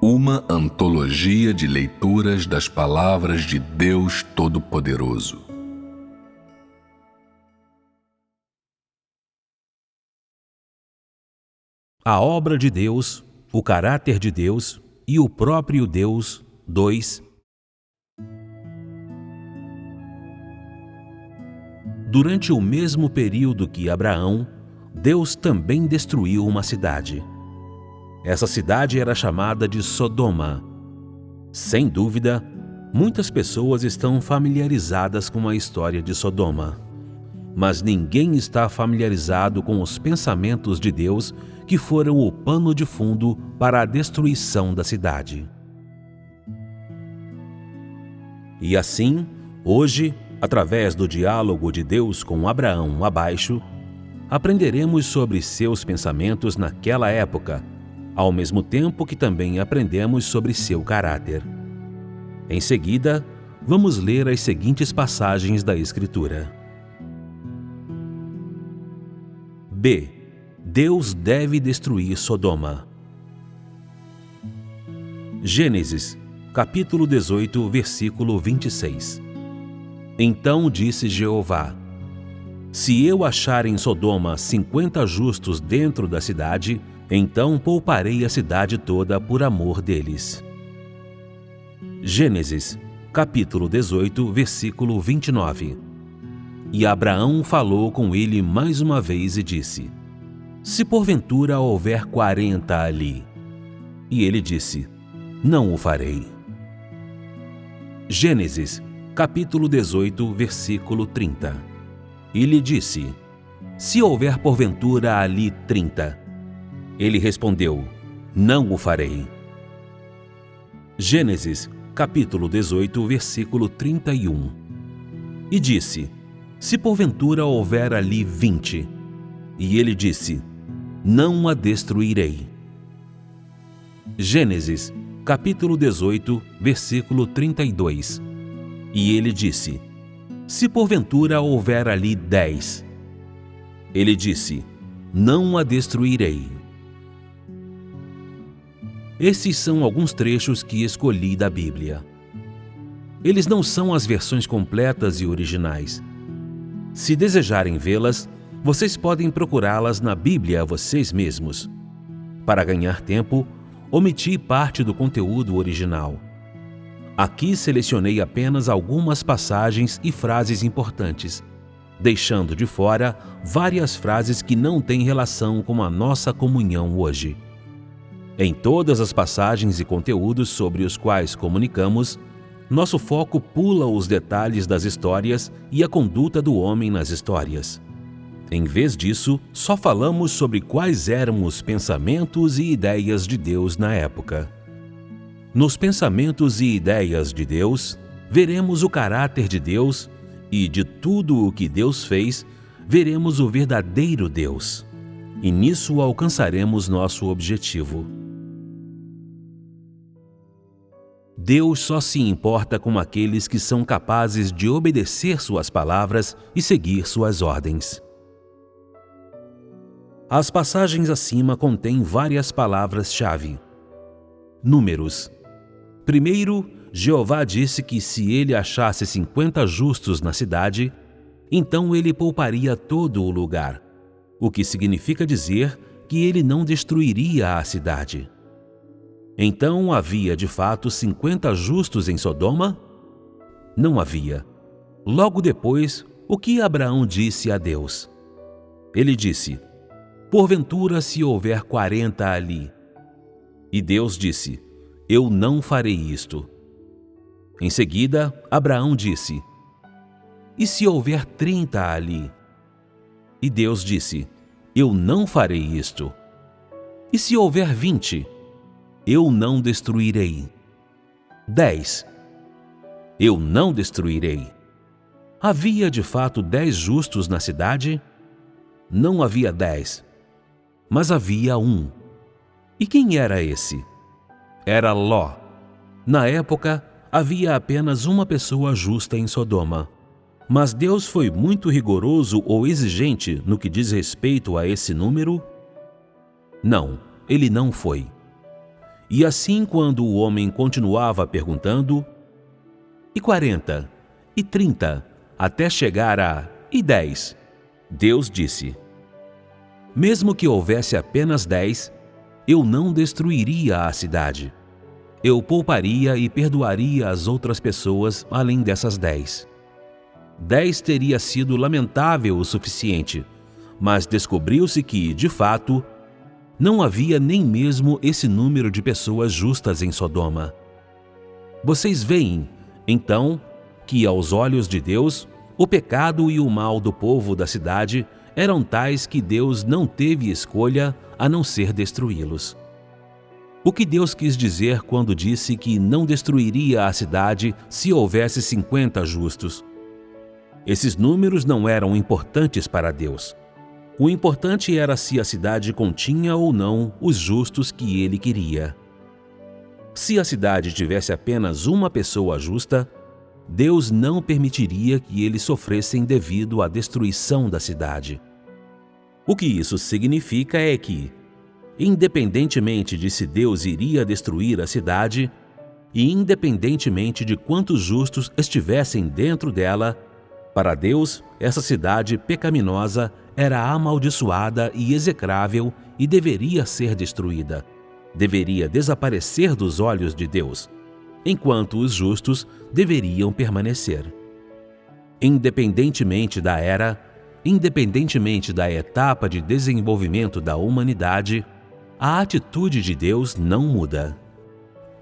Uma antologia de leituras das palavras de Deus Todo-Poderoso. A obra de Deus, o caráter de Deus e o próprio Deus. 2. Durante o mesmo período que Abraão, Deus também destruiu uma cidade. Essa cidade era chamada de Sodoma. Sem dúvida, muitas pessoas estão familiarizadas com a história de Sodoma. Mas ninguém está familiarizado com os pensamentos de Deus que foram o pano de fundo para a destruição da cidade. E assim, hoje, através do diálogo de Deus com Abraão abaixo, aprenderemos sobre seus pensamentos naquela época, ao mesmo tempo que também aprendemos sobre seu caráter. Em seguida, vamos ler as seguintes passagens da Escritura. B. Deus deve destruir Sodoma. Gênesis, capítulo 18, versículo 26. Então disse Jeová: Se eu achar em Sodoma 50 justos dentro da cidade, então pouparei a cidade toda por amor deles. Gênesis, capítulo 18, versículo 29. E Abraão falou com ele mais uma vez e disse: Se porventura houver 40 ali. E ele disse: Não o farei. Gênesis, capítulo 18, versículo 30. E lhe disse: Se houver porventura ali 30. Ele respondeu: Não o farei. Gênesis, capítulo 18, versículo 31. E disse: Se porventura houver ali 20. E ele disse: Não a destruirei. Gênesis, capítulo 18, versículo 32. E ele disse: Se porventura houver ali 10. Ele disse: Não a destruirei. Esses são alguns trechos que escolhi da Bíblia. Eles não são as versões completas e originais. Se desejarem vê-las, vocês podem procurá-las na Bíblia vocês mesmos. Para ganhar tempo, omiti parte do conteúdo original. Aqui selecionei apenas algumas passagens e frases importantes, deixando de fora várias frases que não têm relação com a nossa comunhão hoje. Em todas as passagens e conteúdos sobre os quais comunicamos, nosso foco pula os detalhes das histórias e a conduta do homem nas histórias. Em vez disso, só falamos sobre quais eram os pensamentos e ideias de Deus na época. Nos pensamentos e ideias de Deus, veremos o caráter de Deus e, de tudo o que Deus fez, veremos o verdadeiro Deus. E nisso alcançaremos nosso objetivo. Deus só se importa com aqueles que são capazes de obedecer suas palavras e seguir suas ordens. As passagens acima contêm várias palavras-chave. Números. Primeiro, Jeová disse que se ele achasse 50 justos na cidade, então ele pouparia todo o lugar, o que significa dizer que ele não destruiria a cidade. Então havia de fato 50 justos em Sodoma? Não havia. Logo depois, o que Abraão disse a Deus? Ele disse: Porventura se houver 40 ali. E Deus disse: Eu não farei isto. Em seguida, Abraão disse: E se houver 30 ali? E Deus disse: Eu não farei isto. E se houver 20? Eu não destruirei. 10. Eu não destruirei. Havia de fato 10 justos na cidade? Não havia 10, mas havia um. E quem era esse? Era Ló. Na época, havia apenas uma pessoa justa em Sodoma. Mas Deus foi muito rigoroso ou exigente no que diz respeito a esse número? Não, ele não foi. E assim, quando o homem continuava perguntando, e 40, e 30, até chegar a e 10, Deus disse: mesmo que houvesse apenas 10, eu não destruiria a cidade. Eu pouparia e perdoaria as outras pessoas além dessas 10. 10 teria sido lamentável o suficiente, mas descobriu-se que, de fato, não havia nem mesmo esse número de pessoas justas em Sodoma. Vocês veem, então, que aos olhos de Deus, o pecado e o mal do povo da cidade eram tais que Deus não teve escolha a não ser destruí-los. O que Deus quis dizer quando disse que não destruiria a cidade se houvesse 50 justos? Esses números não eram importantes para Deus. O importante era se a cidade continha ou não os justos que ele queria. Se a cidade tivesse apenas uma pessoa justa, Deus não permitiria que eles sofressem devido à destruição da cidade. O que isso significa é que, independentemente de se Deus iria destruir a cidade, e independentemente de quantos justos estivessem dentro dela, para Deus, essa cidade pecaminosa era amaldiçoada e execrável e deveria ser destruída. Deveria desaparecer dos olhos de Deus, enquanto os justos deveriam permanecer. Independentemente da era, independentemente da etapa de desenvolvimento da humanidade, a atitude de Deus não muda.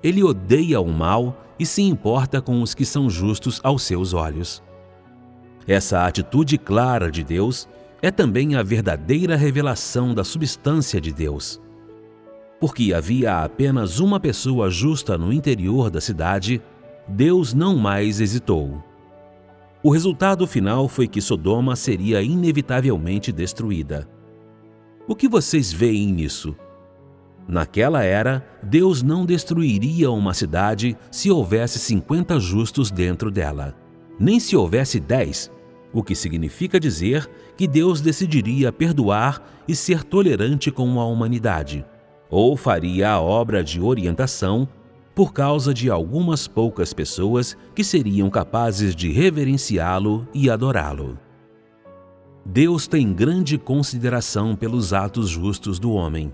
Ele odeia o mal e se importa com os que são justos aos seus olhos. Essa atitude clara de Deus é também a verdadeira revelação da substância de Deus. Porque havia apenas uma pessoa justa no interior da cidade, Deus não mais hesitou. O resultado final foi que Sodoma seria inevitavelmente destruída. O que vocês veem nisso? Naquela era, Deus não destruiria uma cidade se houvesse 50 justos dentro dela, nem se houvesse 10, o que significa dizer que Deus decidiria perdoar e ser tolerante com a humanidade, ou faria a obra de orientação por causa de algumas poucas pessoas que seriam capazes de reverenciá-lo e adorá-lo. Deus tem grande consideração pelos atos justos do homem.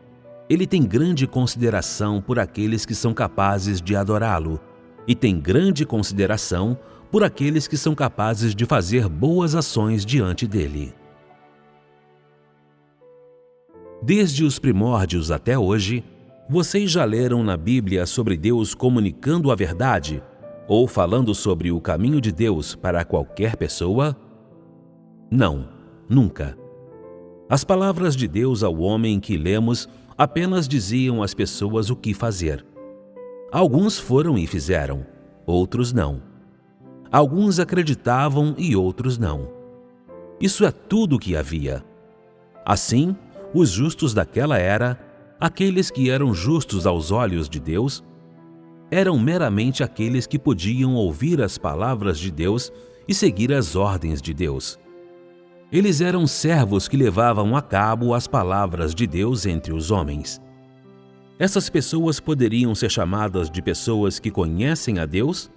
Ele tem grande consideração por aqueles que são capazes de adorá-lo, e tem grande consideração por aqueles que são capazes de fazer boas ações diante dele. Desde os primórdios até hoje, vocês já leram na Bíblia sobre Deus comunicando a verdade ou falando sobre o caminho de Deus para qualquer pessoa? Não, nunca. As palavras de Deus ao homem que lemos apenas diziam às pessoas o que fazer. Alguns foram e fizeram, outros não. Alguns acreditavam e outros não. Isso é tudo o que havia. Assim, os justos daquela era, aqueles que eram justos aos olhos de Deus, eram meramente aqueles que podiam ouvir as palavras de Deus e seguir as ordens de Deus. Eles eram servos que levavam a cabo as palavras de Deus entre os homens. Essas pessoas poderiam ser chamadas de pessoas que conhecem a Deus?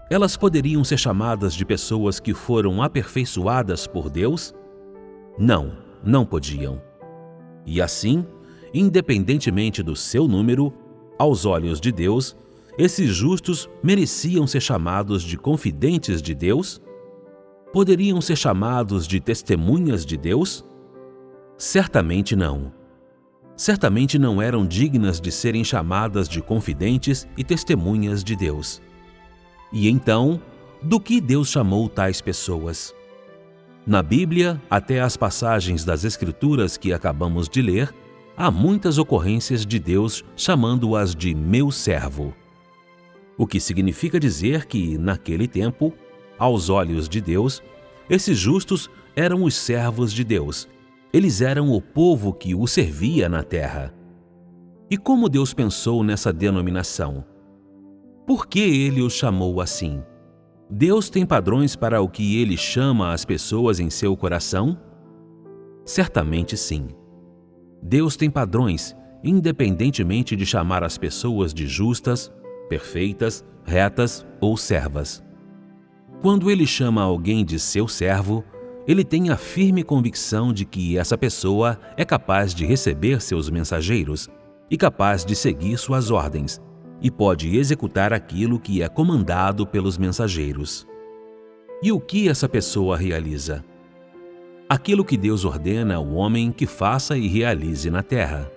Elas poderiam ser chamadas de pessoas que foram aperfeiçoadas por Deus? Não, não podiam. E assim, independentemente do seu número, aos olhos de Deus, esses justos mereciam ser chamados de confidentes de Deus? Poderiam ser chamados de testemunhas de Deus? Certamente não. Certamente não eram dignas de serem chamadas de confidentes e testemunhas de Deus. E então, do que Deus chamou tais pessoas? Na Bíblia, até as passagens das Escrituras que acabamos de ler, há muitas ocorrências de Deus chamando-as de meu servo. O que significa dizer que, naquele tempo, aos olhos de Deus, esses justos eram os servos de Deus. Eles eram o povo que o servia na terra. E como Deus pensou nessa denominação? Por que ele os chamou assim? Deus tem padrões para o que ele chama as pessoas em seu coração? Certamente sim. Deus tem padrões independentemente de chamar as pessoas de justas, perfeitas, retas ou servas. Quando ele chama alguém de seu servo, ele tem a firme convicção de que essa pessoa é capaz de receber seus mensageiros e capaz de seguir suas ordens, e pode executar aquilo que é comandado pelos mensageiros. E o que essa pessoa realiza? Aquilo que Deus ordena ao homem que faça e realize na terra.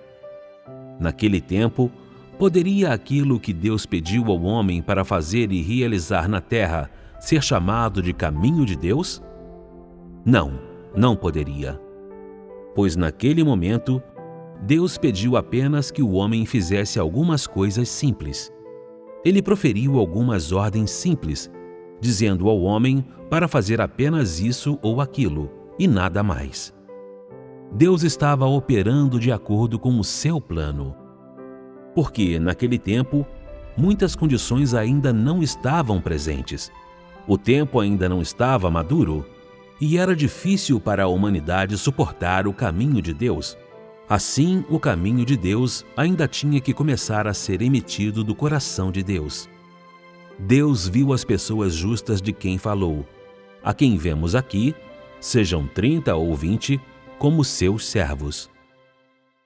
Naquele tempo, poderia aquilo que Deus pediu ao homem para fazer e realizar na terra ser chamado de caminho de Deus? Não, não poderia. Pois naquele momento, Deus pediu apenas que o homem fizesse algumas coisas simples. Ele proferiu algumas ordens simples, dizendo ao homem para fazer apenas isso ou aquilo, e nada mais. Deus estava operando de acordo com o seu plano. Porque, naquele tempo, muitas condições ainda não estavam presentes. O tempo ainda não estava maduro, e era difícil para a humanidade suportar o caminho de Deus. Assim, o caminho de Deus ainda tinha que começar a ser emitido do coração de Deus. Deus viu as pessoas justas de quem falou, a quem vemos aqui, sejam 30 ou 20, como seus servos.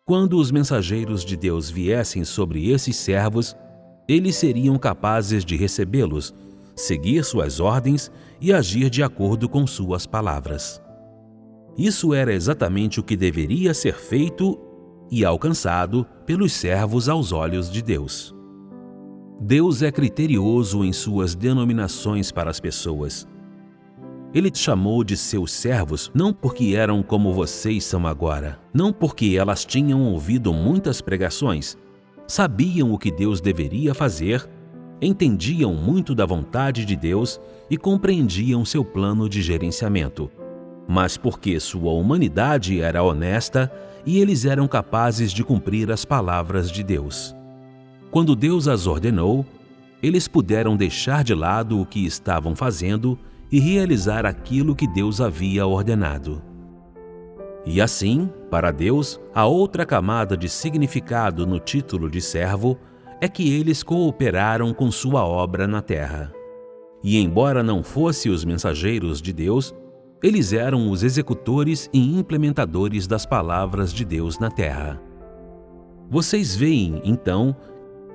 Quando os mensageiros de Deus viessem sobre esses servos, eles seriam capazes de recebê-los, seguir suas ordens e agir de acordo com suas palavras. Isso era exatamente o que deveria ser feito e alcançado pelos servos aos olhos de Deus. Deus é criterioso em suas denominações para as pessoas. Ele te chamou de seus servos não porque eram como vocês são agora, não porque elas tinham ouvido muitas pregações, sabiam o que Deus deveria fazer, entendiam muito da vontade de Deus e compreendiam seu plano de gerenciamento, mas porque sua humanidade era honesta e eles eram capazes de cumprir as palavras de Deus. Quando Deus as ordenou, eles puderam deixar de lado o que estavam fazendo e realizar aquilo que Deus havia ordenado. E assim, para Deus, a outra camada de significado no título de servo é que eles cooperaram com sua obra na terra. E embora não fossem os mensageiros de Deus, eles eram os executores e implementadores das palavras de Deus na terra. Vocês veem, então,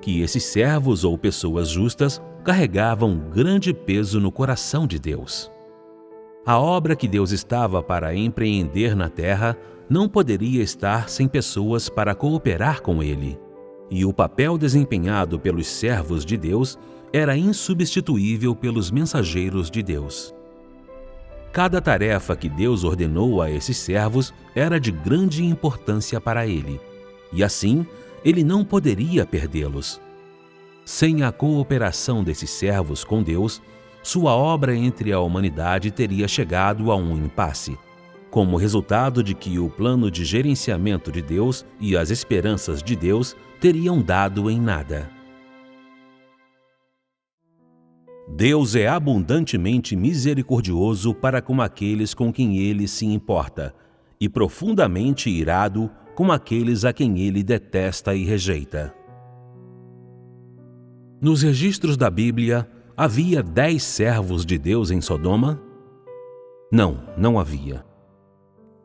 que esses servos ou pessoas justas carregavam grande peso no coração de Deus. A obra que Deus estava para empreender na terra não poderia estar sem pessoas para cooperar com Ele, e o papel desempenhado pelos servos de Deus era insubstituível pelos mensageiros de Deus. Cada tarefa que Deus ordenou a esses servos era de grande importância para Ele, e assim Ele não poderia perdê-los. Sem a cooperação desses servos com Deus, sua obra entre a humanidade teria chegado a um impasse, como resultado de que o plano de gerenciamento de Deus e as esperanças de Deus teriam dado em nada. Deus é abundantemente misericordioso para com aqueles com quem Ele se importa, e profundamente irado com aqueles a quem Ele detesta e rejeita. Nos registros da Bíblia, havia 10 servos de Deus em Sodoma? Não, não havia.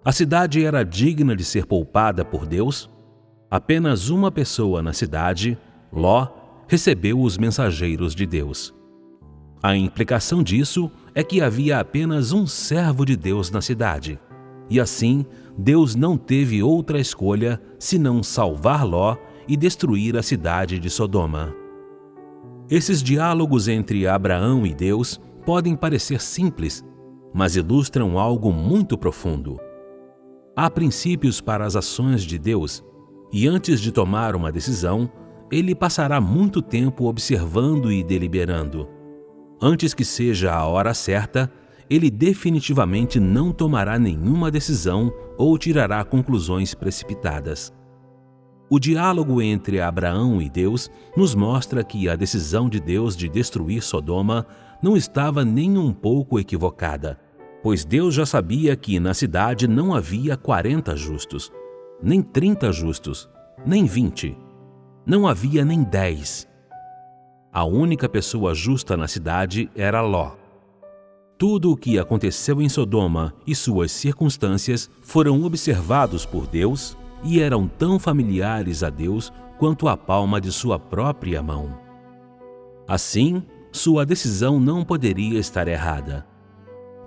A cidade era digna de ser poupada por Deus? Apenas uma pessoa na cidade, Ló, recebeu os mensageiros de Deus. A implicação disso é que havia apenas um servo de Deus na cidade, e assim Deus não teve outra escolha senão salvar Ló e destruir a cidade de Sodoma. Esses diálogos entre Abraão e Deus podem parecer simples, mas ilustram algo muito profundo. Há princípios para as ações de Deus, e antes de tomar uma decisão, Ele passará muito tempo observando e deliberando. Antes que seja a hora certa, Ele definitivamente não tomará nenhuma decisão ou tirará conclusões precipitadas. O diálogo entre Abraão e Deus nos mostra que a decisão de Deus de destruir Sodoma não estava nem um pouco equivocada, pois Deus já sabia que na cidade não havia 40 justos, nem 30 justos, nem 20. Não havia nem 10. A única pessoa justa na cidade era Ló. Tudo o que aconteceu em Sodoma e suas circunstâncias foram observados por Deus e eram tão familiares a Deus quanto a palma de sua própria mão. Assim, sua decisão não poderia estar errada.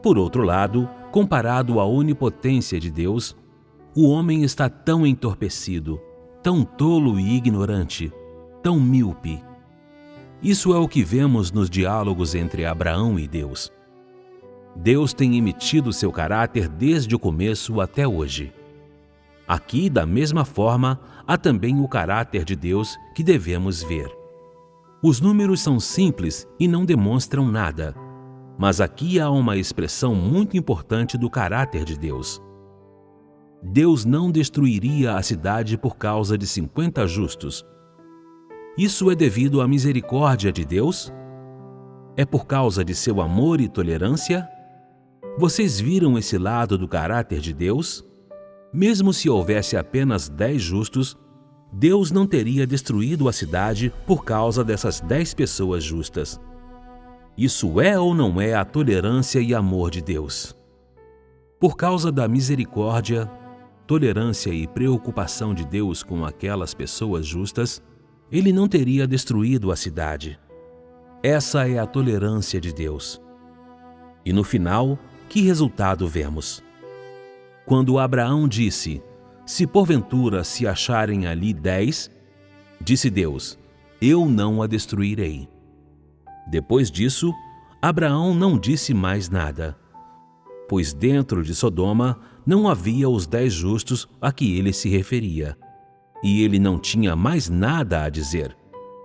Por outro lado, comparado à onipotência de Deus, o homem está tão entorpecido, tão tolo e ignorante, tão míope. Isso é o que vemos nos diálogos entre Abraão e Deus. Deus tem emitido seu caráter desde o começo até hoje. Aqui, da mesma forma, há também o caráter de Deus que devemos ver. Os números são simples e não demonstram nada, mas aqui há uma expressão muito importante do caráter de Deus. Deus não destruiria a cidade por causa de 50 justos. Isso é devido à misericórdia de Deus? É por causa de seu amor e tolerância? Vocês viram esse lado do caráter de Deus? Mesmo se houvesse apenas 10 justos, Deus não teria destruído a cidade por causa dessas 10 pessoas justas. Isso é ou não é a tolerância e amor de Deus? Por causa da misericórdia, tolerância e preocupação de Deus com aquelas pessoas justas, Ele não teria destruído a cidade. Essa é a tolerância de Deus. E no final, que resultado vemos? Quando Abraão disse: "Se porventura se acharem ali 10", disse Deus: "Eu não a destruirei". Depois disso, Abraão não disse mais nada, pois dentro de Sodoma não havia os 10 justos a que ele se referia, e ele não tinha mais nada a dizer.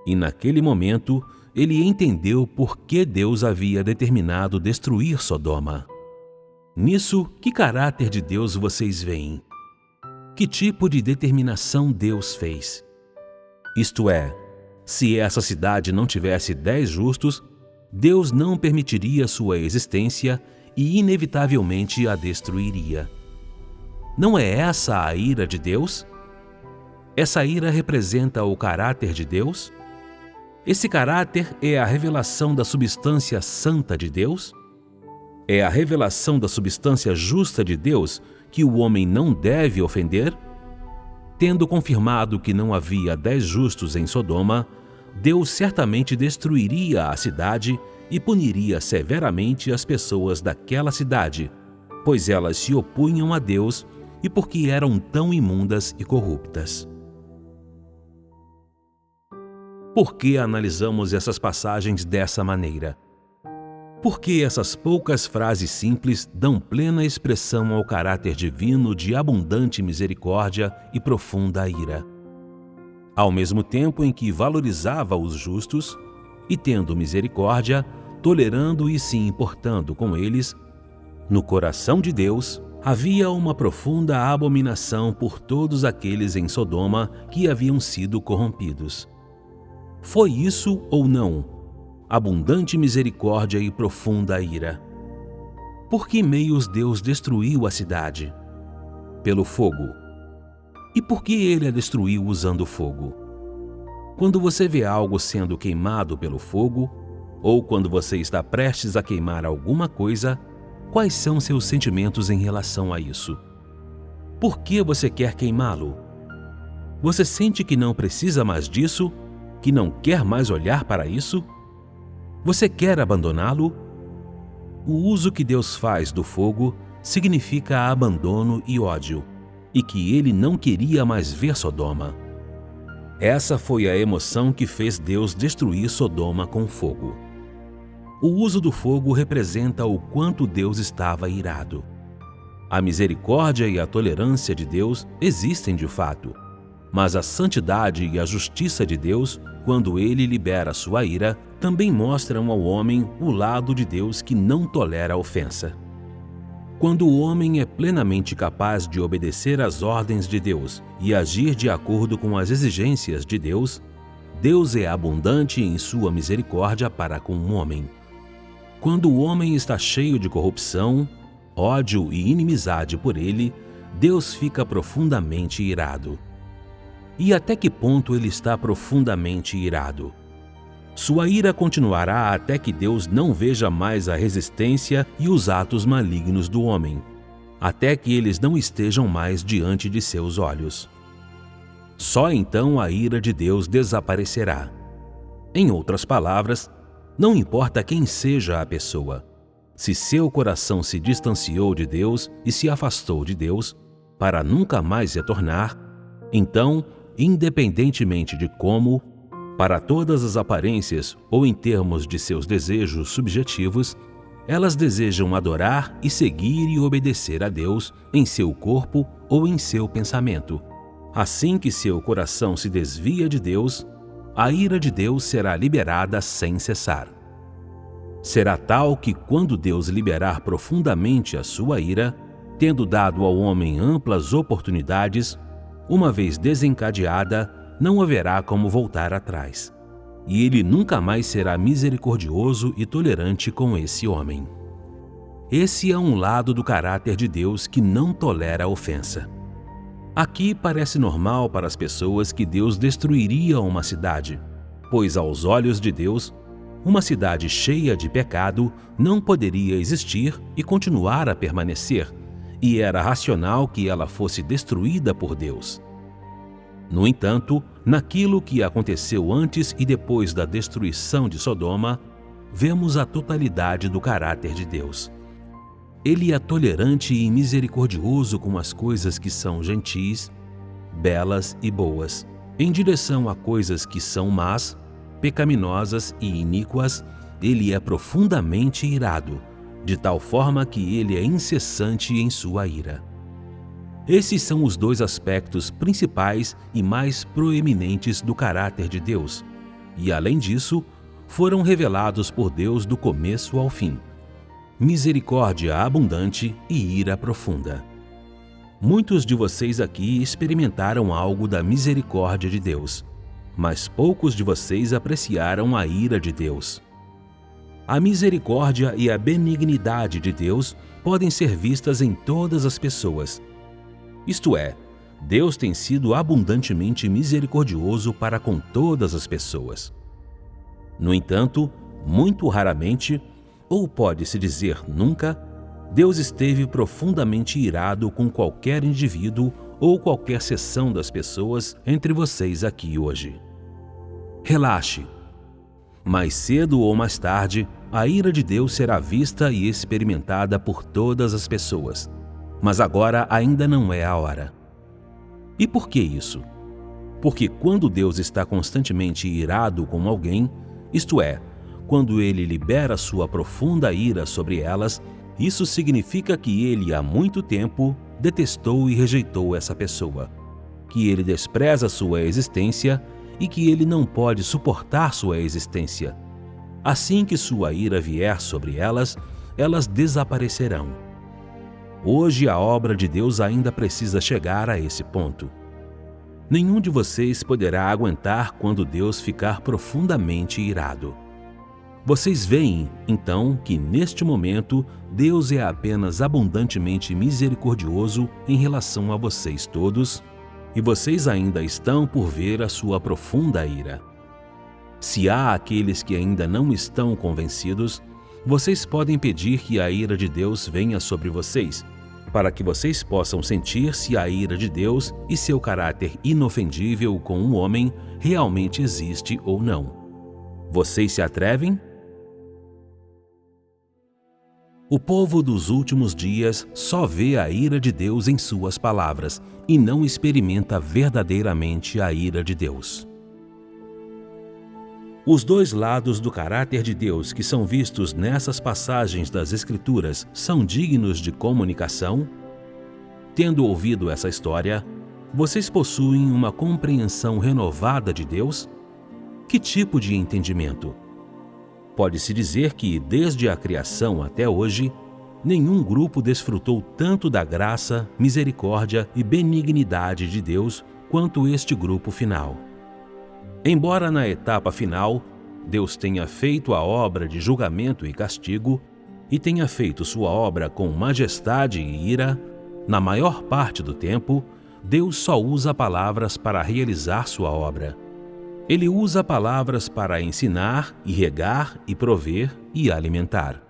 E naquele momento, ele entendeu por que Deus havia determinado destruir Sodoma. Nisso, que caráter de Deus vocês veem? Que tipo de determinação Deus fez? Isto é, se essa cidade não tivesse 10 justos, Deus não permitiria sua existência e inevitavelmente a destruiria. Não é essa a ira de Deus? Essa ira representa o caráter de Deus? Esse caráter é a revelação da substância santa de Deus? É a revelação da substância justa de Deus que o homem não deve ofender? Tendo confirmado que não havia 10 justos em Sodoma, Deus certamente destruiria a cidade e puniria severamente as pessoas daquela cidade, pois elas se opunham a Deus e porque eram tão imundas e corruptas. Por que analisamos essas passagens dessa maneira? Porque essas poucas frases simples dão plena expressão ao caráter divino de abundante misericórdia e profunda ira. Ao mesmo tempo em que valorizava os justos, e tendo misericórdia, tolerando e se importando com eles, no coração de Deus havia uma profunda abominação por todos aqueles em Sodoma que haviam sido corrompidos. Foi isso ou não? Abundante misericórdia e profunda ira. Por que meios Deus destruiu a cidade? Pelo fogo. E por que ele a destruiu usando fogo? Quando você vê algo sendo queimado pelo fogo, ou quando você está prestes a queimar alguma coisa, quais são seus sentimentos em relação a isso? Por que você quer queimá-lo? Você sente que não precisa mais disso? Que não quer mais olhar para isso? Você quer abandoná-lo? O uso que Deus faz do fogo significa abandono e ódio, e que ele não queria mais ver Sodoma. Essa foi a emoção que fez Deus destruir Sodoma com fogo. O uso do fogo representa o quanto Deus estava irado. A misericórdia e a tolerância de Deus existem de fato, mas a santidade e a justiça de Deus, quando ele libera sua ira, também mostram ao homem o lado de Deus que não tolera a ofensa. Quando o homem é plenamente capaz de obedecer às ordens de Deus e agir de acordo com as exigências de Deus, Deus é abundante em sua misericórdia para com o homem. Quando o homem está cheio de corrupção, ódio e inimizade por ele, Deus fica profundamente irado. E até que ponto ele está profundamente irado? Sua ira continuará até que Deus não veja mais a resistência e os atos malignos do homem, até que eles não estejam mais diante de seus olhos. Só então a ira de Deus desaparecerá. Em outras palavras, não importa quem seja a pessoa, se seu coração se distanciou de Deus e se afastou de Deus para nunca mais retornar, então, independentemente de como, para todas as aparências ou em termos de seus desejos subjetivos, elas desejam adorar e seguir e obedecer a Deus em seu corpo ou em seu pensamento. Assim que seu coração se desvia de Deus, a ira de Deus será liberada sem cessar. Será tal que quando Deus liberar profundamente a sua ira, tendo dado ao homem amplas oportunidades, uma vez desencadeada, não haverá como voltar atrás. E ele nunca mais será misericordioso e tolerante com esse homem. Esse é um lado do caráter de Deus que não tolera a ofensa. Aqui parece normal para as pessoas que Deus destruiria uma cidade, pois aos olhos de Deus, uma cidade cheia de pecado não poderia existir e continuar a permanecer, e era racional que ela fosse destruída por Deus. No entanto, naquilo que aconteceu antes e depois da destruição de Sodoma, vemos a totalidade do caráter de Deus. Ele é tolerante e misericordioso com as coisas que são gentis, belas e boas. Em direção a coisas que são más, pecaminosas e iníquas, ele é profundamente irado, de tal forma que ele é incessante em sua ira. Esses são os dois aspectos principais e mais proeminentes do caráter de Deus, e além disso, foram revelados por Deus do começo ao fim: misericórdia abundante e ira profunda. Muitos de vocês aqui experimentaram algo da misericórdia de Deus, mas poucos de vocês apreciaram a ira de Deus. A misericórdia e a benignidade de Deus podem ser vistas em todas as pessoas. Isto é, Deus tem sido abundantemente misericordioso para com todas as pessoas. No entanto, muito raramente, ou pode-se dizer nunca, Deus esteve profundamente irado com qualquer indivíduo ou qualquer seção das pessoas entre vocês aqui hoje. Relaxe. Mais cedo ou mais tarde, a ira de Deus será vista e experimentada por todas as pessoas. Mas agora ainda não é a hora. E por que isso? Porque quando Deus está constantemente irado com alguém, isto é, quando ele libera sua profunda ira sobre elas, isso significa que ele há muito tempo detestou e rejeitou essa pessoa, que ele despreza sua existência e que ele não pode suportar sua existência. Assim que sua ira vier sobre elas, elas desaparecerão. Hoje a obra de Deus ainda precisa chegar a esse ponto. Nenhum de vocês poderá aguentar quando Deus ficar profundamente irado. Vocês veem, então, que neste momento Deus é apenas abundantemente misericordioso em relação a vocês todos, e vocês ainda estão por ver a sua profunda ira. Se há aqueles que ainda não estão convencidos, vocês podem pedir que a ira de Deus venha sobre vocês, para que vocês possam sentir se a ira de Deus e seu caráter inofendível com um homem realmente existe ou não. Vocês se atrevem? O povo dos últimos dias só vê a ira de Deus em suas palavras e não experimenta verdadeiramente a ira de Deus. Os dois lados do caráter de Deus que são vistos nessas passagens das Escrituras são dignos de comunicação? Tendo ouvido essa história, vocês possuem uma compreensão renovada de Deus? Que tipo de entendimento? Pode-se dizer que, desde a criação até hoje, nenhum grupo desfrutou tanto da graça, misericórdia e benignidade de Deus quanto este grupo final. Embora na etapa final, Deus tenha feito a obra de julgamento e castigo e tenha feito sua obra com majestade e ira, na maior parte do tempo, Deus só usa palavras para realizar sua obra. Ele usa palavras para ensinar, e regar, e prover, e alimentar.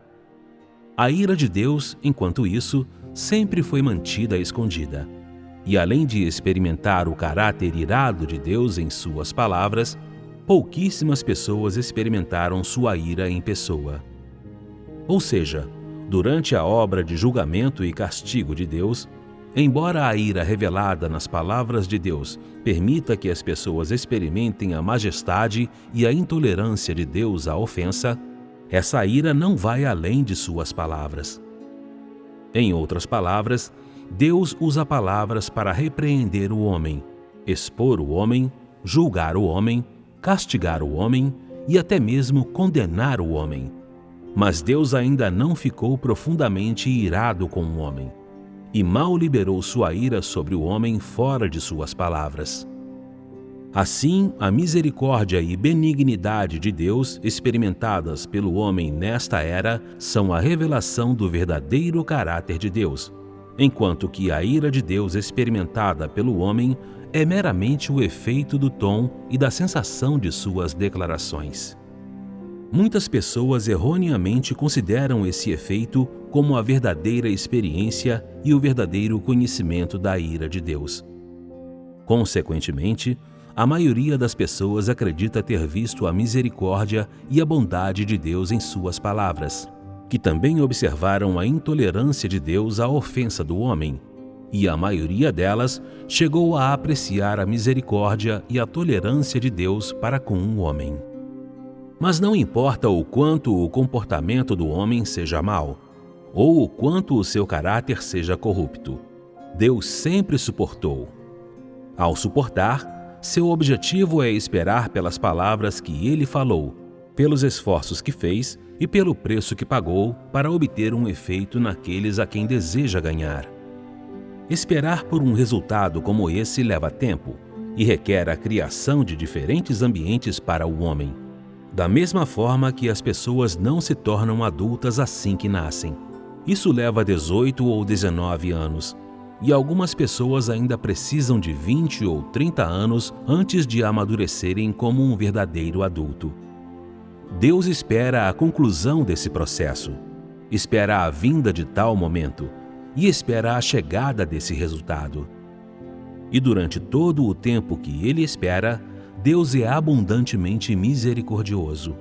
A ira de Deus, enquanto isso, sempre foi mantida escondida. E além de experimentar o caráter irado de Deus em suas palavras, pouquíssimas pessoas experimentaram sua ira em pessoa. Ou seja, durante a obra de julgamento e castigo de Deus, embora a ira revelada nas palavras de Deus permita que as pessoas experimentem a majestade e a intolerância de Deus à ofensa, essa ira não vai além de suas palavras. Em outras palavras, Deus usa palavras para repreender o homem, expor o homem, julgar o homem, castigar o homem e até mesmo condenar o homem. Mas Deus ainda não ficou profundamente irado com o homem, e mal liberou sua ira sobre o homem fora de suas palavras. Assim, a misericórdia e benignidade de Deus experimentadas pelo homem nesta era são a revelação do verdadeiro caráter de Deus, enquanto que a ira de Deus experimentada pelo homem é meramente o efeito do tom e da sensação de suas declarações. Muitas pessoas erroneamente consideram esse efeito como a verdadeira experiência e o verdadeiro conhecimento da ira de Deus. Consequentemente, a maioria das pessoas acredita ter visto a misericórdia e a bondade de Deus em suas palavras, que também observaram a intolerância de Deus à ofensa do homem, e a maioria delas chegou a apreciar a misericórdia e a tolerância de Deus para com o homem. Mas não importa o quanto o comportamento do homem seja mau, ou o quanto o seu caráter seja corrupto, Deus sempre suportou. Ao suportar, seu objetivo é esperar pelas palavras que ele falou, pelos esforços que fez e pelo preço que pagou para obter um efeito naqueles a quem deseja ganhar. Esperar por um resultado como esse leva tempo e requer a criação de diferentes ambientes para o homem. Da mesma forma que as pessoas não se tornam adultas assim que nascem. Isso leva 18 ou 19 anos, e algumas pessoas ainda precisam de 20 ou 30 anos antes de amadurecerem como um verdadeiro adulto. Deus espera a conclusão desse processo, espera a vinda de tal momento e espera a chegada desse resultado. E durante todo o tempo que ele espera, Deus é abundantemente misericordioso.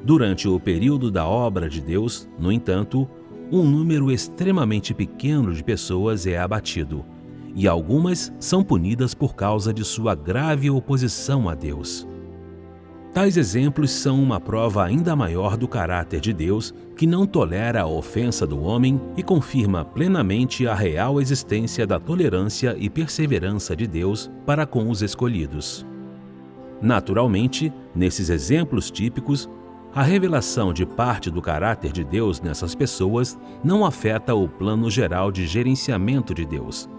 Durante o período da obra de Deus, no entanto, um número extremamente pequeno de pessoas é abatido, e algumas são punidas por causa de sua grave oposição a Deus. Tais exemplos são uma prova ainda maior do caráter de Deus, que não tolera a ofensa do homem e confirma plenamente a real existência da tolerância e perseverança de Deus para com os escolhidos. Naturalmente, nesses exemplos típicos, a revelação de parte do caráter de Deus nessas pessoas não afeta o plano geral de gerenciamento de Deus.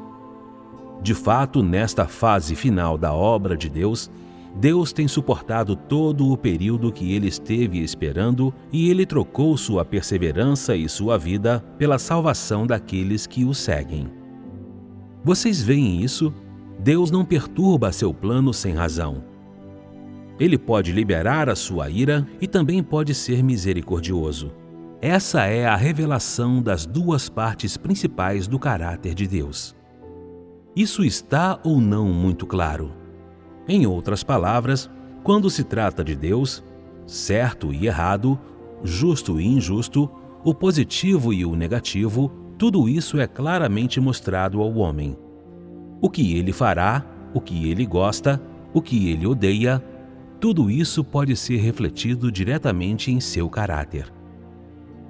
De fato, nesta fase final da obra de Deus, Deus tem suportado todo o período que ele esteve esperando e ele trocou sua perseverança e sua vida pela salvação daqueles que o seguem. Vocês veem isso? Deus não perturba seu plano sem razão. Ele pode liberar a sua ira e também pode ser misericordioso. Essa é a revelação das duas partes principais do caráter de Deus. Isso está ou não muito claro? Em outras palavras, quando se trata de Deus, certo e errado, justo e injusto, o positivo e o negativo, tudo isso é claramente mostrado ao homem. O que ele fará, o que ele gosta, o que ele odeia, tudo isso pode ser refletido diretamente em seu caráter.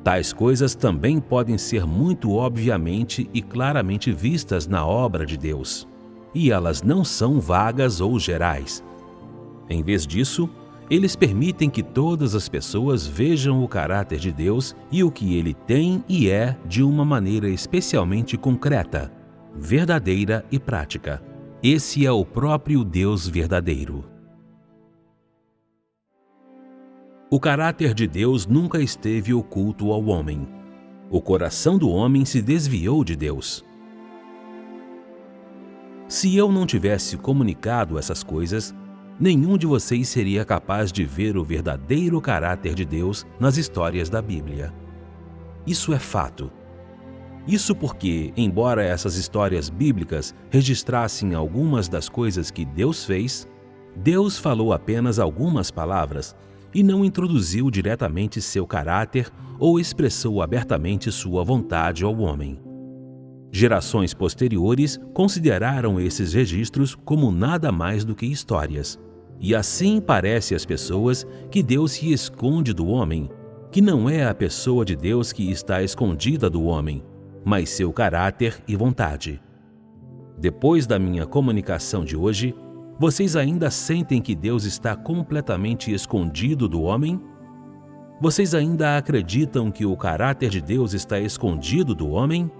Tais coisas também podem ser muito obviamente e claramente vistas na obra de Deus, e elas não são vagas ou gerais. Em vez disso, eles permitem que todas as pessoas vejam o caráter de Deus e o que ele tem e é de uma maneira especialmente concreta, verdadeira e prática. Esse é o próprio Deus verdadeiro. O caráter de Deus nunca esteve oculto ao homem. O coração do homem se desviou de Deus. Se eu não tivesse comunicado essas coisas, nenhum de vocês seria capaz de ver o verdadeiro caráter de Deus nas histórias da Bíblia. Isso é fato. Isso porque, embora essas histórias bíblicas registrassem algumas das coisas que Deus fez, Deus falou apenas algumas palavras e não introduziu diretamente seu caráter ou expressou abertamente sua vontade ao homem. Gerações posteriores consideraram esses registros como nada mais do que histórias. E assim parece às pessoas que Deus se esconde do homem, que não é a pessoa de Deus que está escondida do homem, mas seu caráter e vontade. Depois da minha comunicação de hoje, vocês ainda sentem que Deus está completamente escondido do homem? Vocês ainda acreditam que o caráter de Deus está escondido do homem?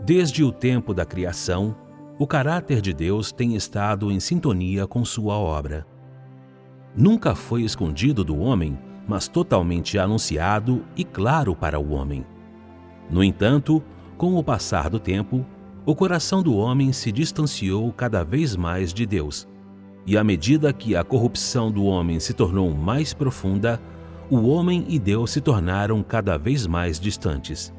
Desde o tempo da criação, o caráter de Deus tem estado em sintonia com sua obra. Nunca foi escondido do homem, mas totalmente anunciado e claro para o homem. No entanto, com o passar do tempo, o coração do homem se distanciou cada vez mais de Deus, e à medida que a corrupção do homem se tornou mais profunda, o homem e Deus se tornaram cada vez mais distantes.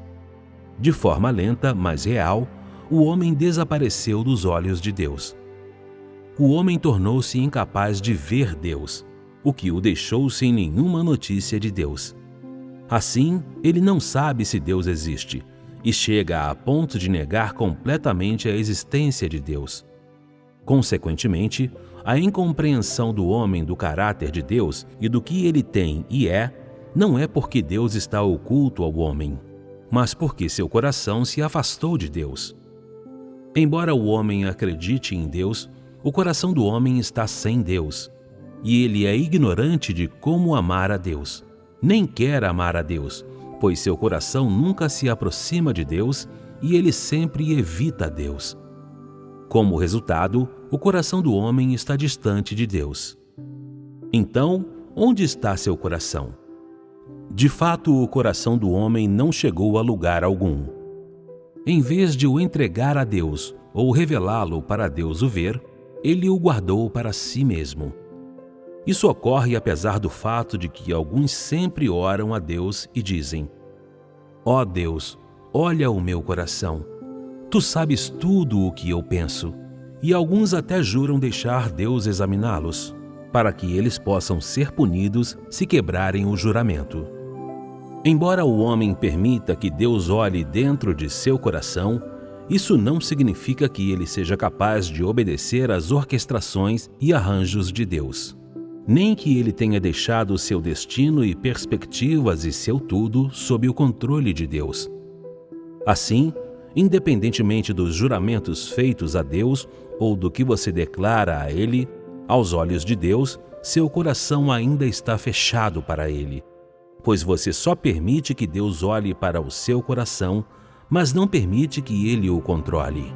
De forma lenta, mas real, o homem desapareceu dos olhos de Deus. O homem tornou-se incapaz de ver Deus, o que o deixou sem nenhuma notícia de Deus. Assim, ele não sabe se Deus existe e chega a ponto de negar completamente a existência de Deus. Consequentemente, a incompreensão do homem do caráter de Deus e do que ele tem e é, não é porque Deus está oculto ao homem, mas porque seu coração se afastou de Deus. Embora o homem acredite em Deus, o coração do homem está sem Deus, e ele é ignorante de como amar a Deus. Nem quer amar a Deus, pois seu coração nunca se aproxima de Deus e ele sempre evita Deus. Como resultado, o coração do homem está distante de Deus. Então, onde está seu coração? De fato, o coração do homem não chegou a lugar algum. Em vez de o entregar a Deus ou revelá-lo para Deus o ver, ele o guardou para si mesmo. Isso ocorre apesar do fato de que alguns sempre oram a Deus e dizem: ó Deus, olha o meu coração. Tu sabes tudo o que eu penso. E alguns até juram deixar Deus examiná-los, para que eles possam ser punidos se quebrarem o juramento. Embora o homem permita que Deus olhe dentro de seu coração, isso não significa que ele seja capaz de obedecer às orquestrações e arranjos de Deus, nem que ele tenha deixado seu destino e perspectivas e seu tudo sob o controle de Deus. Assim, independentemente dos juramentos feitos a Deus ou do que você declara a Ele, aos olhos de Deus, seu coração ainda está fechado para Ele, pois você só permite que Deus olhe para o seu coração, mas não permite que Ele o controle.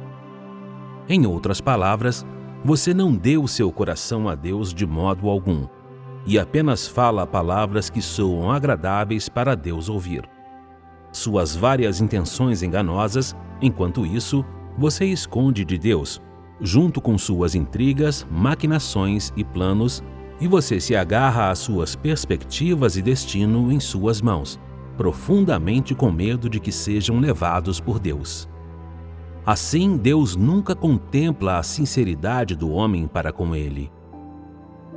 Em outras palavras, você não deu seu coração a Deus de modo algum, e apenas fala palavras que soam agradáveis para Deus ouvir. Suas várias intenções enganosas, enquanto isso, você esconde de Deus, junto com suas intrigas, maquinações e planos, e você se agarra às suas perspectivas e destino em suas mãos, profundamente com medo de que sejam levados por Deus. Assim, Deus nunca contempla a sinceridade do homem para com ele.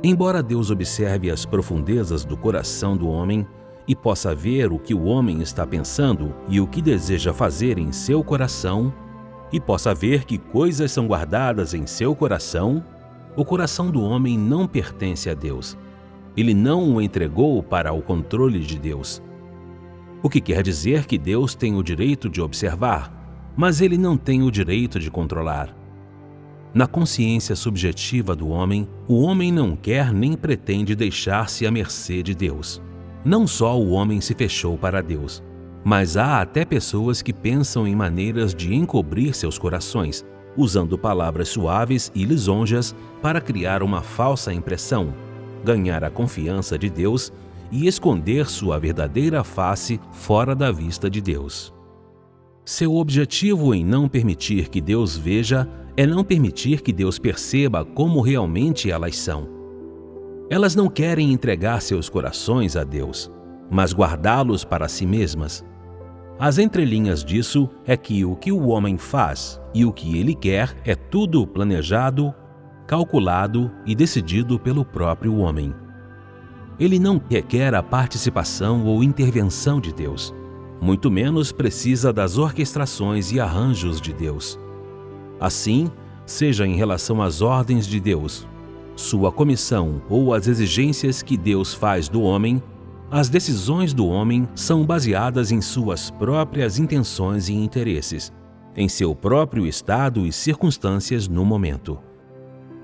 Embora Deus observe as profundezas do coração do homem e possa ver o que o homem está pensando e o que deseja fazer em seu coração, e possa ver que coisas são guardadas em seu coração, o coração do homem não pertence a Deus. Ele não o entregou para o controle de Deus. O que quer dizer que Deus tem o direito de observar, mas ele não tem o direito de controlar. Na consciência subjetiva do homem, o homem não quer nem pretende deixar-se à mercê de Deus. Não só o homem se fechou para Deus, mas há até pessoas que pensam em maneiras de encobrir seus corações, usando palavras suaves e lisonjas para criar uma falsa impressão, ganhar a confiança de Deus e esconder sua verdadeira face fora da vista de Deus. Seu objetivo em não permitir que Deus veja é não permitir que Deus perceba como realmente elas são. Elas não querem entregar seus corações a Deus, mas guardá-los para si mesmas. As entrelinhas disso é que o homem faz e o que ele quer é tudo planejado, calculado e decidido pelo próprio homem. Ele não requer a participação ou intervenção de Deus, muito menos precisa das orquestrações e arranjos de Deus. Assim, seja em relação às ordens de Deus, sua comissão ou às exigências que Deus faz do homem, as decisões do homem são baseadas em suas próprias intenções e interesses, em seu próprio estado e circunstâncias no momento.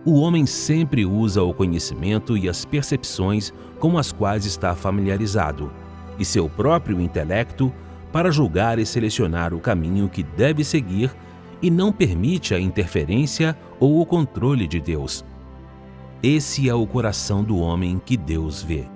O homem sempre usa o conhecimento e as percepções com as quais está familiarizado, e seu próprio intelecto para julgar e selecionar o caminho que deve seguir e não permite a interferência ou o controle de Deus. Esse é o coração do homem que Deus vê.